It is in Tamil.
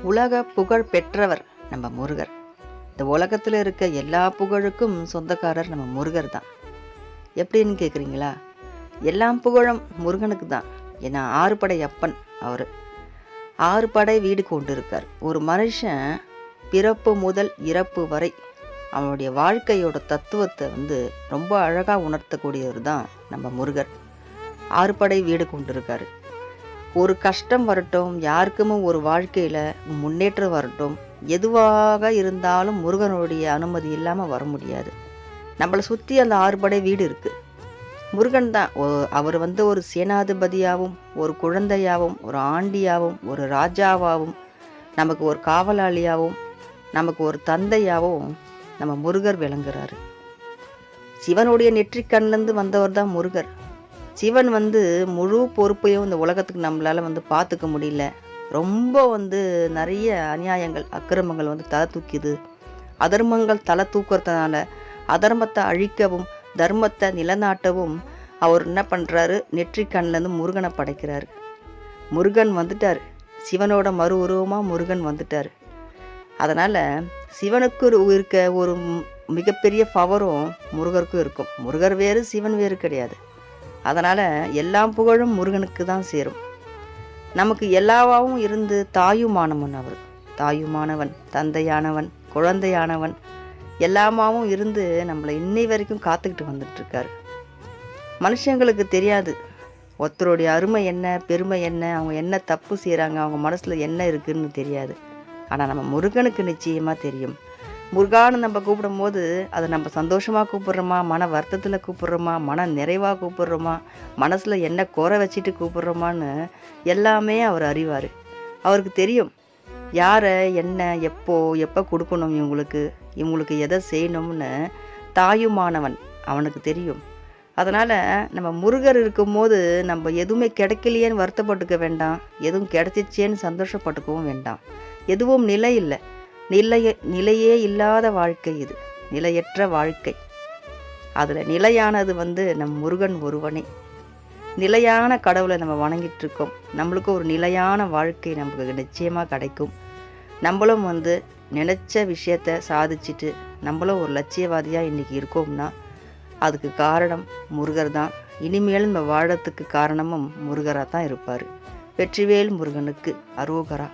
உலக புகழ் பெற்றவர் நம்ம முருகர். இந்த உலகத்தில் இருக்க எல்லா புகழுக்கும் சொந்தக்காரர் நம்ம முருகர் தான். எப்படின்னு கேட்குறீங்களா? எல்லாம் புகழும் முருகனுக்கு தான். ஏன்னா 6 படை அப்பன் அவர். 6 படை வீடு கொண்டு இருக்கார். ஒரு மனுஷன் பிறப்பு முதல் இறப்பு வரை அவனுடைய வாழ்க்கையோட தத்துவத்தை ரொம்ப அழகாக உணர்த்தக்கூடியவர் தான் நம்ம முருகர். 6 படை வீடு கொண்டு இருக்காரு. ஒரு கஷ்டம் வரட்டும், யாருக்குமே ஒரு வாழ்க்கையில் முன்னேற்றம் வரட்டும், எதுவாக இருந்தாலும் முருகனுடைய அனுமதி இல்லாமல் வர முடியாது. நம்மளை சுற்றி அந்த 6 படை வீடு இருக்குது. முருகன் தான் அவர் ஒரு சேனாதிபதியாகவும், ஒரு குழந்தையாகவும், ஒரு ஆண்டியாகவும், ஒரு ராஜாவாகவும், நமக்கு ஒரு காவலாளியாகவும், நமக்கு ஒரு தந்தையாகவும் நம்ம முருகர் விளங்குறாரு. சிவனுடைய நெற்றிக்கண்ணிலேருந்து வந்தவர் தான் முருகர். சிவன் முழு பொறுப்பையும் இந்த உலகத்துக்கு நம்மளால் பார்த்துக்க முடியல. ரொம்ப நிறைய அநியாயங்கள், அக்கிரமங்கள் தலை தூக்கிது. அதர்மங்கள் தலை தூக்குறதுனால அதர்மத்தை அழிக்கவும் தர்மத்தை நிலநாட்டவும் அவர் என்ன பண்ணுறாரு? நெற்றிக்கண்ணிலேருந்து முருகனை படைக்கிறாரு. முருகன் வந்துட்டார். சிவனோட மறு உருவமாக முருகன் வந்துட்டார். அதனால் சிவனுக்கு இருக்க ஒரு மிகப்பெரிய பவரும் முருகருக்கும் இருக்கும். முருகர் வேறு, சிவன் வேறு கிடையாது. அதனால் எல்லாம் புகழும் முருகனுக்கு தான் சேரும். நமக்கு எல்லாவாவும் இருந்து தாயுமானவன் அவர். தாயுமானவன், தந்தையானவன், குழந்தையானவன், எல்லாமாவும் இருந்து நம்மளை இன்னை வரைக்கும் காத்துக்கிட்டு வந்துட்டுருக்காரு. மனுஷங்களுக்கு தெரியாது ஒருத்தருடைய அருமை என்ன, பெருமை என்ன, அவங்க என்ன தப்பு செய்கிறாங்க, அவங்க மனசில் என்ன இருக்குதுன்னு தெரியாது. ஆனால் நம்ம முருகனுக்கு நிச்சயமாக தெரியும். முருகான்னு நம்ம கூப்பிடும்போது அதை நம்ம சந்தோஷமாக கூப்பிட்றோமா, மன வருத்தத்தில் கூப்பிட்றோமா, மன நிறைவாக கூப்பிட்றோமா, மனசில் என்ன குறை வச்சுட்டு கூப்பிட்றோமான்னு எல்லாமே அவர் அறிவார். அவருக்கு தெரியும் யாரை என்ன எப்போ கொடுக்கணும், இவங்களுக்கு எதை செய்யணும்னு தாயுமானவன் அவனுக்கு தெரியும். அதனால் நம்ம முருகர் இருக்கும்போது நம்ம எதுவுமே கிடைக்கலையேன்னு வருத்தப்பட்டுக்க வேண்டாம், எதுவும் கிடைச்சிச்சேன்னு சந்தோஷப்பட்டுக்கவும் வேண்டாம். எதுவும் நிலை இல்லை. நிலையே இல்லாத வாழ்க்கை இது, நிலையற்ற வாழ்க்கை. அதில் நிலையானது நம் முருகன் ஒருவனே. நிலையான கடவுளை நம்ம வணங்கிட்டு இருக்கோம். நம்மளுக்கு ஒரு நிலையான வாழ்க்கை நமக்கு நிச்சயமாக கிடைக்கும். நம்மளும் நினச்ச விஷயத்தை சாதிச்சுட்டு நம்மளும் ஒரு லட்சியவாதியாக இன்றைக்கி இருக்கோம்னா அதுக்கு காரணம் முருகர் தான். இனிமேல் நம்ம வாழறதுக்கு காரணமும் முருகராக தான் இருப்பார். வெற்றிவேல் முருகனுக்கு அரோகரா.